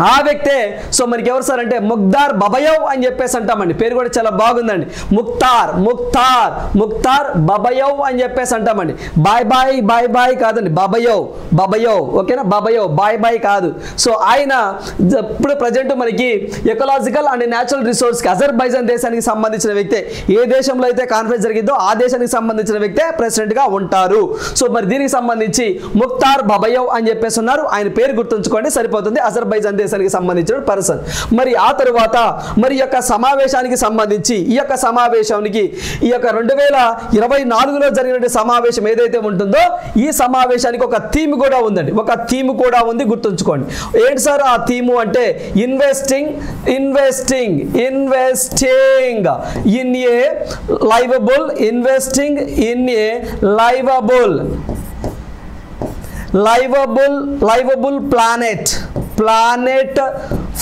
ఆ వ్యక్తే సో మనకి ఎవరు సార్ అంటే ముఖ్తార్ బబయవ్ అని చెప్పేసి అంటామండి. పేరు కూడా చాలా బాగుందండి. ముఖ్తార్ ముఖ్తార్ ముఖ్తార్ బబయవ్ అని చెప్పేసి అంటామండి. బాయ్ బాయ్ బాయ్ బాయ్ కాదండి, బబయవ్ బబయవ్ ఓకేనా, బబయవ్ బాయ్ బాయ్ కాదు. సో ఆయన ఇప్పుడు ప్రజెంట్ మనకి ఎకలాజికల్ అండ్ న్యాచురల్ రిసోర్స్కి అజర్బైజాన్ దేశానికి సంబంధించిన వ్యక్తే. ఏ దేశంలో అయితే కాన్ఫరెన్స్ జరిగిందో ఆ దేశానికి సంబంధించిన వ్యక్తే ప్రెసిడెంట్గా ఉంటారు. సో మరి దీనికి సంబంధించి ముఖ్తార్ బబయవ్ అని చెప్పేసి ఉన్నారు. ఆయన పేరు గుర్తుంచుకోండి సరిపోతుంది. అజర్బైజాన్ దేశానికి సంబంధించిన పర్సన్. మరి ఆ తరువాత మరి యొక్క సమావేశానికి సంబంధించి ఈ యొక్క సమావేశానికి ఈ యొక్క 2024లో జరిగిన సమావేశం ఏదైతే ఉంటుందో ఈ సమావేశానికి ఒక థీమ్ కూడా ఉందండి. ఒక థీమ్ కూడా ఉంది, గుర్తుంచుకోండి. ఏంటి సార్ ఆ థీము అంటే investing investing investing in a liveable investing in a liveable liveable planet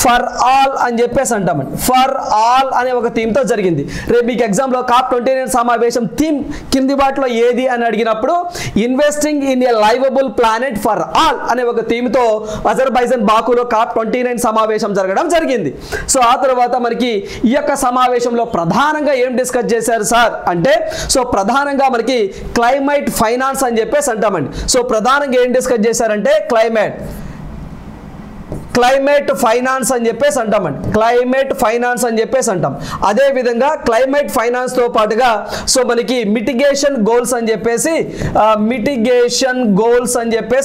for all అని చెప్పేసి అంటామండి. ఫర్ ఆల్ అనే ఒక థీమ్తో జరిగింది. రేపు మీకు ఎగ్జామ్లో COP29 సమావేశం థీమ్ కింది వాటిలో ఏది అని అడిగినప్పుడు investing in a liveable planet for all అనే ఒక థీమ్తో అజర్బైజాన్ బాకులో COP29 సమావేశం జరగడం జరిగింది. సో ఆ తర్వాత మనకి ఈ యొక్క సమావేశంలో ప్రధానంగా ఏం డిస్కస్ చేశారు సార్ అంటే సో ప్రధానంగా మనకి క్లైమేట్ ఫైనాన్స్ అని చెప్పేసి అంటామండి. సో ప్రధానంగా ఏం డిస్కస్ చేశారంటే క్లైమేట్ ఫైనాన్స్ అని చెప్పేసి అంటామండి. క్లైమేట్ ఫైనాన్స్ అని చెప్పేసి అంటాం. అదేవిధంగా క్లైమేట్ ఫైనాన్స్తో పాటుగా సో మనకి మిటిగేషన్ గోల్స్ అని చెప్పేసి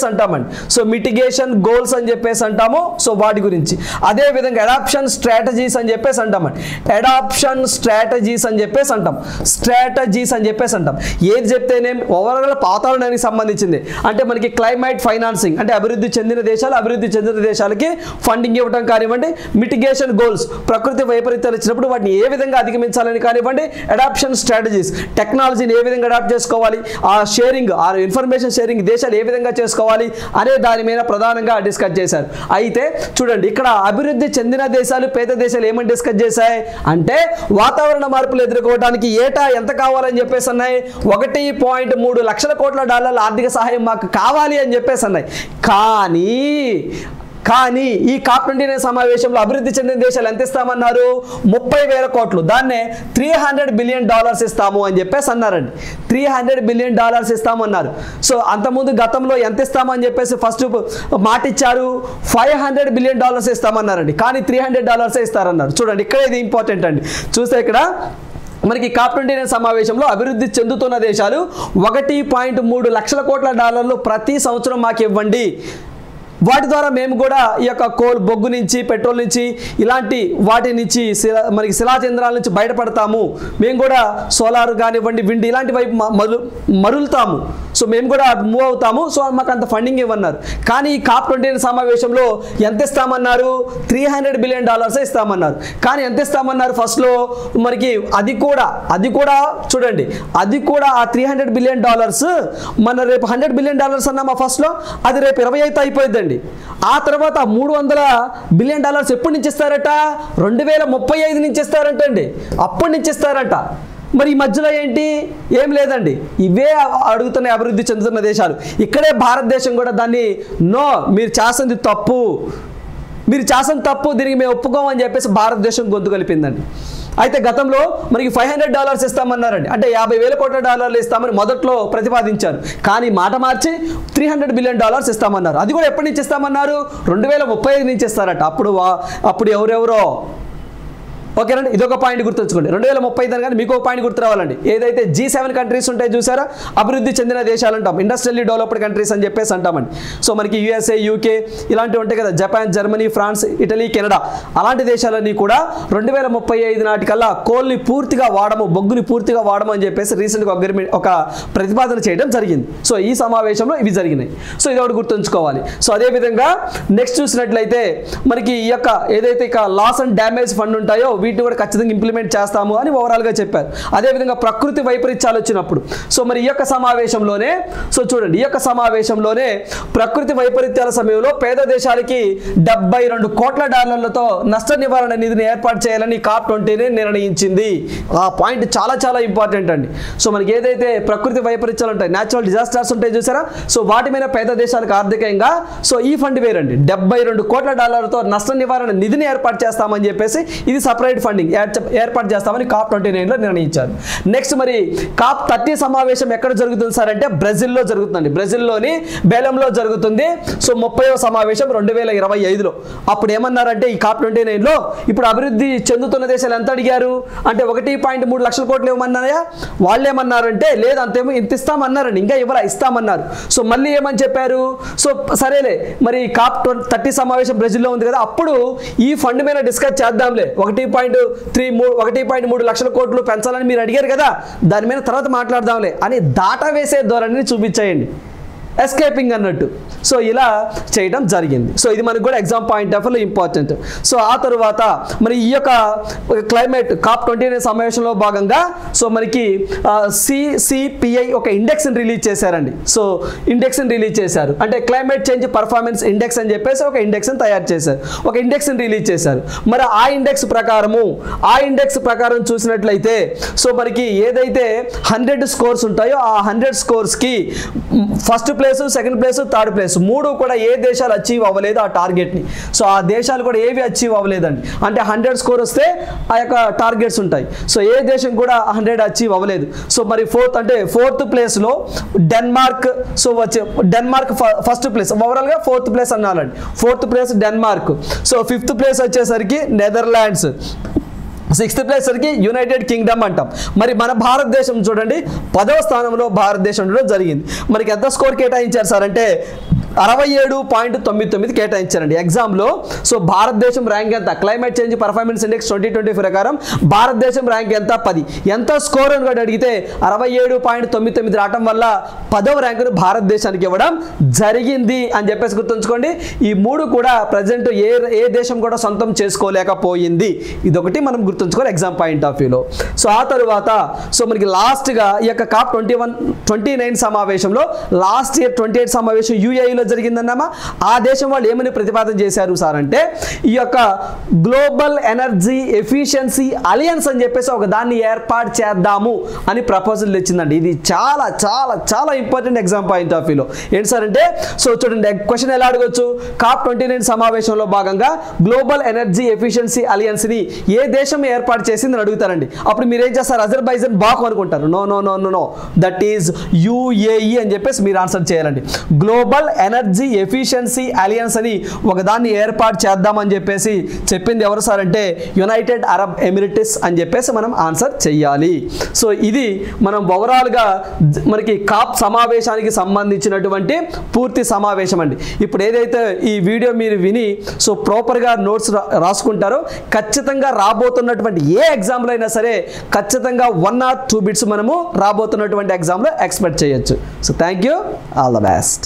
అంటామండి. సో మిటిగేషన్ గోల్స్ అని చెప్పేసి అంటాము. సో వాటి గురించి అదేవిధంగా అడాప్షన్ స్ట్రాటజీస్ అని చెప్పేసి అంటామండి. అడాప్షన్ స్ట్రాటజీస్ అని చెప్పేసి అంటాం. ఏది చెప్తేనే ఓవరాల్ వాతావరణానికి సంబంధించింది. అంటే మనకి క్లైమేట్ ఫైనాన్సింగ్ అంటే అభివృద్ధి చెందిన దేశాలకి ఫండింగ్ ఇవ్వడం కానివ్వండి, మిటిగేషన్ గోల్స్ ప్రకృతి వైపరీత్యాలు వచ్చినప్పుడు వాటిని ఏ విధంగా అధిగమించాలని కానివ్వండి, అడాప్షన్ స్ట్రాటజీస్ టెక్నాలజీని ఏ విధంగా అడాప్ట్ చేసుకోవాలి, ఆ షేరింగ్ ఆ ఇన్ఫర్మేషన్ షేరింగ్ దేశాలు ఏ విధంగా చేసుకోవాలి అనే దాని మీద ప్రధానంగా డిస్కస్ చేశారు. అయితే చూడండి ఇక్కడ అభివృద్ధి చెందిన దేశాలు పేద దేశాలు ఏమని డిస్కస్ చేశాయి అంటే వాతావరణ మార్పులు ఎదుర్కోవడానికి ఏటా ఎంత కావాలని చెప్పేసి అన్నాయి. 1.3 లక్షల కోట్ల డాలర్ల ఆర్థిక సహాయం మాకు కావాలి అని చెప్పేసి అన్నాయి. కానీ ఈ COP29 సమావేశంలో అభివృద్ధి చెందిన దేశాలు ఎంత ఇస్తామన్నారు? 30,000 కోట్లు. దాన్నే $300 బిలియన్ ఇస్తాము అని చెప్పేసి అన్నారండి. $300 బిలియన్ ఇస్తామన్నారు. సో అంతకుముందు గతంలో ఎంత ఇస్తామని చెప్పేసి ఫస్ట్ మాట ఇచ్చారు. $500 బిలియన్ ఇస్తామన్నారండి. కానీ $300 ఇస్తారన్నారు. చూడండి ఇక్కడ ఇది ఇంపార్టెంట్ అండి. చూస్తే ఇక్కడ మనకి COP29 సమావేశంలో అభివృద్ధి చెందుతున్న దేశాలు 1.3 లక్షల కోట్ల డాలర్లు ప్రతి సంవత్సరం మాకు ఇవ్వండి. వాటి ద్వారా మేము కూడా ఈ యొక్క కోల్ బొగ్గు నుంచి పెట్రోల్ నుంచి ఇలాంటి వాటి నుంచి మనకి శిలాచంద్రాల నుంచి బయటపడతాము. మేము కూడా సోలార్ కానివ్వండి విండ్ ఇలాంటి వైపు మరులుతాము. సో మేము కూడా మూవ్ అవుతాము. సో మాకు అంత ఫండింగ్ ఇవ్వన్నారు. కానీ ఈ COP29 సమావేశంలో ఎంత ఇస్తామన్నారు? $300 బిలియన్ ఇస్తామన్నారు. కానీ ఎంత ఇస్తామన్నారు ఫస్ట్లో మనకి అది కూడా చూడండి అది కూడా ఆ $300 బిలియన్ మన రేపు $100 బిలియన్ అన్నామా ఫస్ట్లో, అది రేపు 25 అయిపోయిందండి. ఆ తర్వాత $300 బిలియన్ ఎప్పటి నుంచి ఇస్తారట? 2035 నుంచి ఇస్తారంట అండి. అప్పటి నుంచి ఇస్తారంట. మరి ఈ మధ్యలో ఏంటి? ఏం లేదండి. ఇవే అడుగుతున్నాయి అభివృద్ధి చెందుతున్న దేశాలు. ఇక్కడే భారతదేశం కూడా దాన్ని నో మీరు చేస్తుంది తప్పు దీనికి మేము ఒప్పుకోమని చెప్పేసి భారతదేశం గొంతు కలిపిందండి. అయితే గతంలో మనకి $500 ఇస్తామన్నారండి. అంటే $50,000 కోట్ల ఇస్తామని మొదట్లో ప్రతిపాదించారు. కానీ మాట మార్చి $300 బిలియన్ ఇస్తామన్నారు. అది కూడా ఎప్పటి నుంచి ఇస్తామన్నారు? 2035 నుంచి ఇస్తారట. అప్పుడు ఎవరెవరో ఓకేనండి, ఇదొక పాయింట్ గుర్తుంచుకోండి. 2030 కానీ మీకు ఒక పాయింట్ గుర్తు రావాలండి. ఏదైతే G7 కంట్రీస్ ఉంటాయి చూసారా, అభివృద్ధి చెందిన దేశాలు అంటాం, ఇండస్ట్రియల్లీ డెవలప్డ్ కంట్రీస్ అని చెప్పేసి అంటామండి. సో మనకి USA, UK ఇలాంటివి ఉంటాయి కదా, Japan, Germany, France, Italy, Canada, అలాంటి దేశాలన్నీ కూడా 2035 నాటికల్లా కోల్ని పూర్తిగా వాడము, బొగ్గుని పూర్తిగా వాడము అని చెప్పేసి రీసెంట్గా ఒక ప్రతిపాదన చేయడం జరిగింది. సో ఈ సమావేశంలో ఇవి జరిగినాయి. సో ఇది ఒకటి గుర్తుంచుకోవాలి. సో అదేవిధంగా నెక్స్ట్ చూసినట్లయితే మనకి ఈ యొక్క ఏదైతే ఇక లాస్ అండ్ డ్యామేజ్ ఫండ్ ఉంటాయో వీటిని కూడా ఖచ్చితంగా ఇంప్లిమెంట్ చేస్తాము అని ఓవరాల్గా చెప్పారు. అదేవిధంగా ప్రకృతి వైపరీత్యాలు వచ్చినప్పుడు సో మరి ఈ యొక్క సమావేశంలోనే సో చూడండి, ఈ యొక్క సమావేశంలోనే ప్రకృతి వైపరీత్యాల సమయంలో పేద దేశాలకి $72 కోట్ల నష్ట నివారణ నిధిని ఏర్పాటు చేయాలని COP20 నిర్ణయించింది. ఆ పాయింట్ చాలా చాలా ఇంపార్టెంట్ అండి. సో మనకి ఏదైతే ప్రకృతి వైపరీత్యాలు ఉంటాయి, న్యాచురల్ డిజాస్టర్స్ ఉంటాయి చూసారా, సో వాటి మీద పేద దేశాలకు ఆర్థికంగా సో ఈ ఫండ్ వేరండి, $72 కోట్ల నష్ట నివారణ నిధిని ఏర్పాటు చేస్తామని చెప్పేసి ఇది సపరేట్ ఫండింగ్ ఏర్పాటు చేస్తామని COP29లో నిర్ణయించారు. నెక్స్ట్ మరి COP30 సమావేశం ఎక్కడ జరుగుతుంది సార్ అంటే బ్రెజిల్లో జరుగుతుందండి. బ్రెజిల్లోని బెలంలో జరుగుతుంది. సో 30వ సమావేశం 2025లో. అప్పుడు ఏమన్నారంటే ఈ COP29లో ఇప్పుడు అభివృద్ధి చెందుతున్న దేశాలు ఎంత అడిగారు అంటే 1.3 లక్షల కోట్లు ఇవ్వమన్నాయా, వాళ్ళు ఏమన్నారంటే లేదు అంతేమో ఇంత ఇస్తామన్నారండి, ఇంకా ఇవ్వరా ఇస్తామన్నారు. సో మళ్ళీ ఏమని చెప్పారు, సో సరేలే మరి COP30 సమావేశం బ్రెజిల్లో ఉంది కదా, అప్పుడు ఈ ఫండ్ మీద డిస్కస్ చేద్దాంలే, 1.3 లక్షల కోట్లు పెంచాలని మీరు అడిగారు కదా, దాని మీద తర్వాత మాట్లాడదాంలే అని దాటా వేసే ధోరణిని చూపించేయండి, ఎస్కేపింగ్ అన్నట్టు. సో ఇలా చేయడం జరిగింది. సో ఇది మనకు కూడా ఎగ్జామ్ పాయింట్ ఆఫ్ వ్యూలో ఇంపార్టెంట్. సో ఆ తరువాత మరి ఈ యొక్క క్లైమేట్ COP29 సమావేశంలో భాగంగా సో మనకి CCPI ఒక ఇండెక్స్ని రిలీజ్ చేశారండి. సో ఇండెక్స్ని రిలీజ్ చేశారు అంటే క్లైమేట్ చేంజ్ పర్ఫార్మెన్స్ ఇండెక్స్ అని చెప్పేసి ఒక ఇండెక్స్ని తయారు చేశారు, ఒక ఇండెక్స్ని రిలీజ్ చేశారు. మరి ఆ ఇండెక్స్ ప్రకారం చూసినట్లయితే సో మనకి ఏదైతే 100 స్కోర్స్ ఉంటాయో ఆ 100 స్కోర్స్కి first place, second place, third place మూడు కూడా ఏ దేశాలు అచీవ్ అవ్వలేదు ఆ టార్గెట్ని. సో ఆ దేశాలు కూడా ఏవి అచీవ్ అవ్వలేదండి. అంటే 100 స్కోర్ వస్తే ఆ యొక్క టార్గెట్స్ ఉంటాయి. సో ఏ దేశం కూడా 100 అచీవ్ అవ్వలేదు. సో మరి ఫోర్త్ ప్లేస్లో Denmark. So Denmark first place, ఓవరాల్గా 4th ప్లేస్ అన్నారండి. 4th place Denmark. So 5th place వచ్చేసరికి నెదర్లాండ్స్, 6th ప్లేస్ సరికి యునైటెడ్ కింగ్డమ్ అంటాం. మరి మన భారతదేశం చూడండి 10వ స్థానంలో భారతదేశం ఉండడం జరిగింది. మనకి ఎంత స్కోర్ కేటాయించారు సార్ అంటే 67.99 కేటాయించారండి ఎగ్జామ్లో. సో భారతదేశం ర్యాంక్ ఎంత, క్లైమేట్ చేంజ్ పర్ఫార్మెన్స్ ఇండెక్స్ 2020 ప్రకారం భారతదేశం ర్యాంక్ ఎంత 10, ఎంత స్కోర్ అని కూడా అడిగితే 67.99 రావటం వల్ల 10వ ర్యాంకును భారతదేశానికి ఇవ్వడం జరిగింది అని చెప్పేసి గుర్తుంచుకోండి. ఈ మూడు కూడా ప్రజెంట్ ఏ దేశం కూడా సొంతం చేసుకోలేకపోయింది. ఇదొకటి మనం గుర్తుంచుకోవాలి ఎగ్జామ్ పాయింట్ ఆఫ్ వ్యూలో. సో ఆ తరువాత సో మనకి లాస్ట్గా ఈ యొక్క COP29 సమావేశంలో లాస్ట్ ఇయర్ 28 సమావేశం UAEలో జరిగిందన్నామా. ఆ దేశం వాళ్ళు ఏమని ప్రతిపాదన చేశారు సార్ అంటే ఈ యొక్క గ్లోబల్ ఎనర్జీ ఎఫిషియన్సీ అలయన్స్ అని చెప్పేసి ఒక దాన్ని ఏర్పాటు చేద్దాము అని ప్రపోజల్ తెచ్చిందండి. ఇది చాలా చాలా చాలా ఇంపార్టెంట్ ఎగ్జామ్ పాయింట్ ఆఫ్ వ్యూలో. ఏంటి సార్ అంటే సో చూడండి క్వశ్చన్ ఎలా అడగొచ్చు, COP29 సమావేశంలో భాగంగా గ్లోబల్ ఎనర్జీ ఎఫిషియన్సీ అలయన్స్ని ఏ దేశం ఏర్పాటు చేసిందని అడుగుతారండి. అప్పుడు మీరు ఏం చేస్తారు, అజర్బైజాన్ బాకు అనుకుంటారు. నో దట్ ఈజ్ UAE అని చెప్పేసి మీరు ఆన్సర్ చేయాలండి. గ్లోబల్ ఎనర్జీ ఎఫిషియన్సీ అలయన్స్ అని ఒకదాన్ని ఏర్పాటు చేద్దామని చెప్పేసి చెప్పింది ఎవరు సార్ అంటే యునైటెడ్ అరబ్ ఎమిరేట్స్ అని చెప్పేసి మనం ఆన్సర్ చెయ్యాలి. సో ఇది మనం ఓవరాల్గా మనకి COP సమావేశానికి సంబంధించినటువంటి పూర్తి సమావేశం అండి. ఇప్పుడు ఏదైతే ఈ వీడియో మీరు విని సో ప్రాపర్గా నోట్స్ రాసుకుంటారో ఖచ్చితంగా రాబోతున్నటువంటి ఏ ఎగ్జామ్లో అయినా సరే ఖచ్చితంగా 1 or 2 బిట్స్ మనము రాబోతున్నటువంటి ఎగ్జామ్లో ఎక్స్పెక్ట్ చేయొచ్చు. So thank you, all the best.